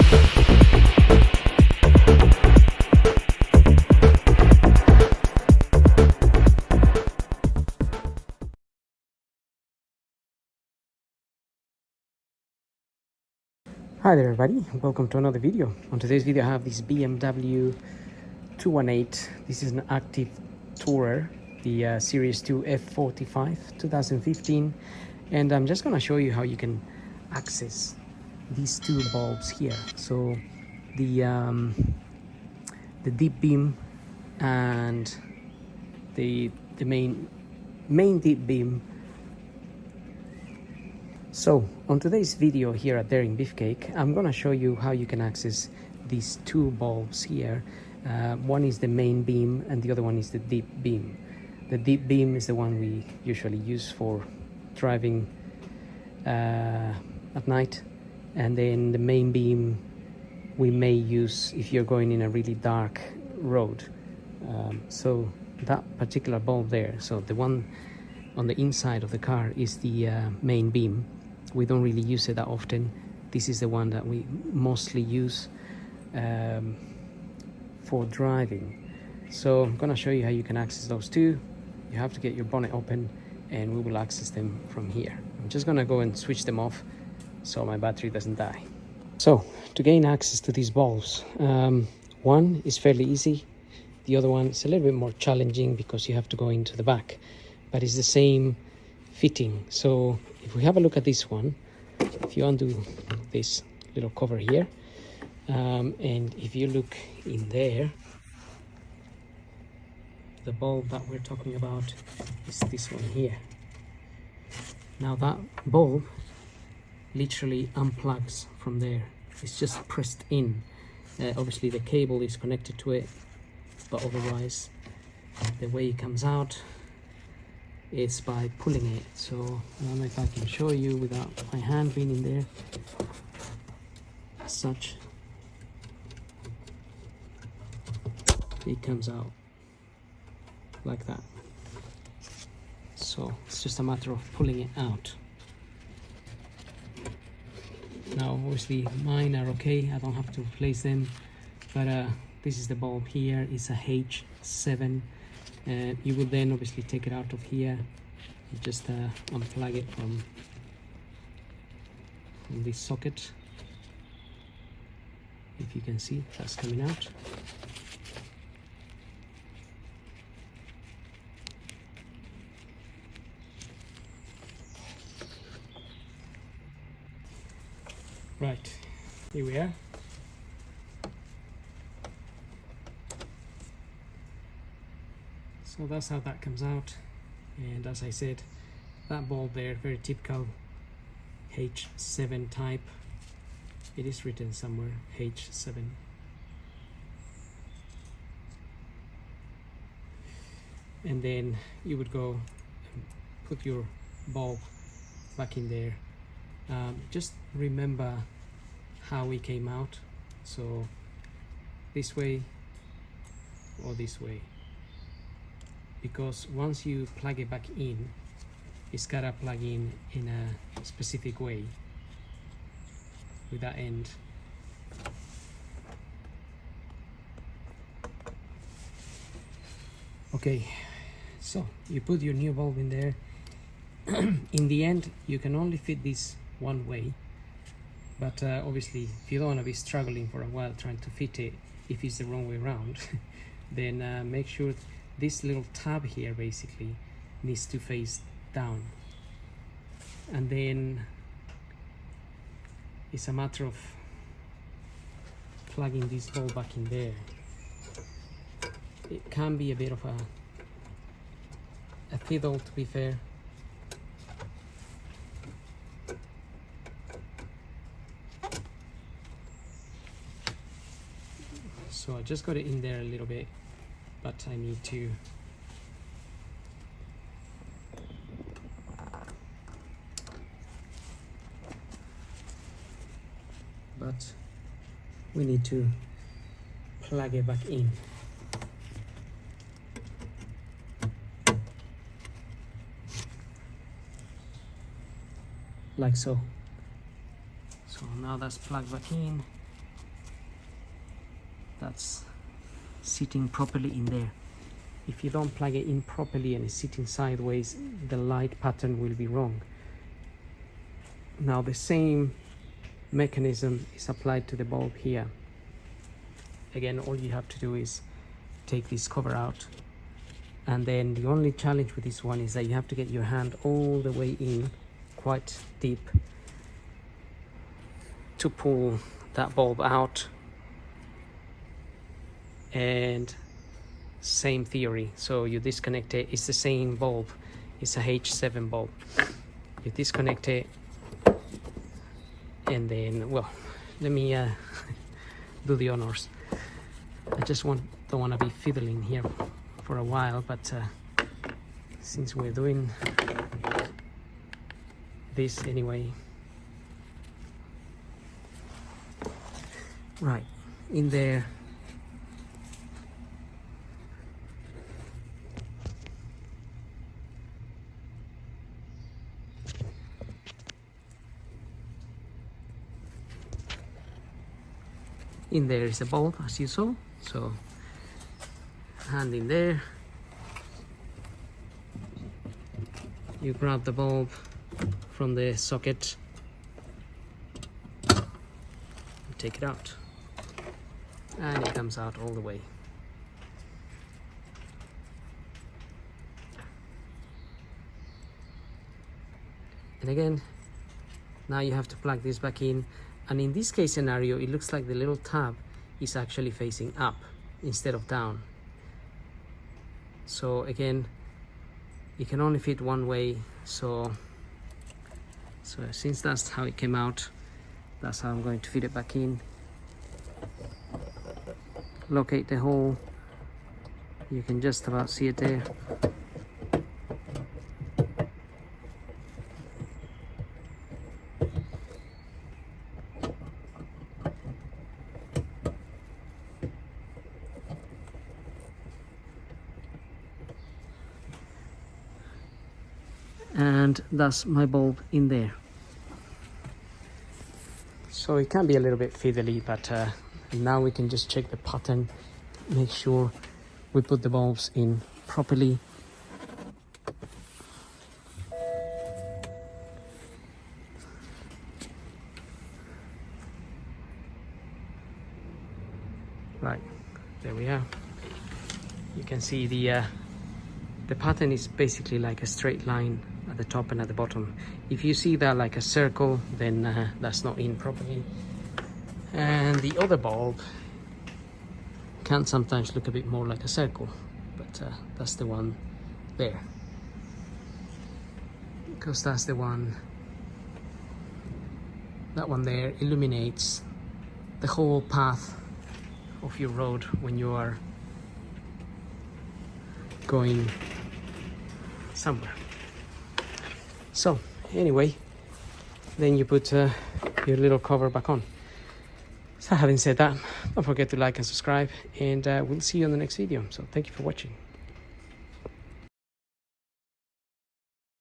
Hi there everybody, welcome to another video. On today's video I have this BMW 218. This is an active tourer, the Series F45 2015, and I'm just going to show you how you can access these two bulbs here. So the deep beam and the main deep beam. So on today's video here at Daring Beefcake, I'm going to show you how you can access these two bulbs here. One is the main beam and the other one is the deep beam. The deep beam is the one we usually use for driving at night, and then the main beam we may use if you're going in a really dark road. So that particular bulb there, so the one on the inside of the car, is the main beam. We don't really use it that often. This is the one that we mostly use for driving. So I'm gonna show you how you can access those two. You have to get your bonnet open and we will access them from here. I'm just gonna go and switch them off so my battery doesn't die. So to gain access to these bulbs, one is fairly easy. The other one is a little bit more challenging because you have to go into the back, but it's the same fitting. So if we have a look at this one, if you undo this little cover here, and if you look in there, the bulb that we're talking about is this one here. Now that bulb literally unplugs from there. It's just pressed in. Obviously the cable is connected to it, but otherwise the way it comes out is by pulling it. So I don't know if I can show you without my hand being in there. As such, it comes out like that. So it's just a matter of pulling it out. Now obviously mine are okay, I don't have to replace them, but this is the bulb here. It's a H7. You will then obviously take it out of here. You just unplug it from this socket. If you can see, that's coming out. Right, here we are. So that's how that comes out, and as I said, that bulb there, very typical H7 type. It is written somewhere, H7. And then you would go and put your bulb back in there. Just remember how it came out, so this way or this way, because once you plug it back in, it's gotta plug in a specific way with that end. Okay, so you put your new bulb in there. In the end, you can only fit this one way, but obviously if you don't want to be struggling for a while trying to fit it if it's the wrong way around, then make sure this little tab here basically needs to face down, and then it's a matter of plugging this bulb back in there. It can be a bit of a fiddle, to be fair. So I just got it in there a little bit, but I need to we need to plug it back in. Like so. So now that's plugged back in. that's sitting properly in there. If you don't plug it in properly and it's sitting sideways, the light pattern will be wrong. Now the same mechanism is applied to the bulb here. Again, all you have to do is take this cover out, and then the only challenge with this one is that you have to get your hand all the way in, quite deep, to pull that bulb out. And same theory, so you disconnect it, it's the same bulb, it's a H7 bulb. You disconnect it, and then, well, let me do the honors. I just don't want to be fiddling here for a while, but since we're doing this anyway. Right, in there. In there is a bulb, as you saw, so hand in there, you grab the bulb from the socket, take it out, and it comes out all the way. And again, now you have to plug this back in. And in this case scenario, it looks like the little tab is actually facing up instead of down. So again, it can only fit one way. So since that's how it came out, that's how I'm going to fit it back in. Locate the hole. You can just about see it there. And that's my bulb in there. So it can be a little bit fiddly, but now we can just check the pattern, make sure we put the bulbs in properly. Right, there we are. You can see the pattern is basically like a straight line at the top and at the bottom. If you see that like a circle, then that's not in properly. And the other bulb can sometimes look a bit more like a circle, but that's the one there, because that's the one, that one there illuminates the whole path of your road when you are going somewhere. So anyway, then you put your little cover back on. So having said that, don't forget to like and subscribe, and we'll see you on the next video. So thank you for watching.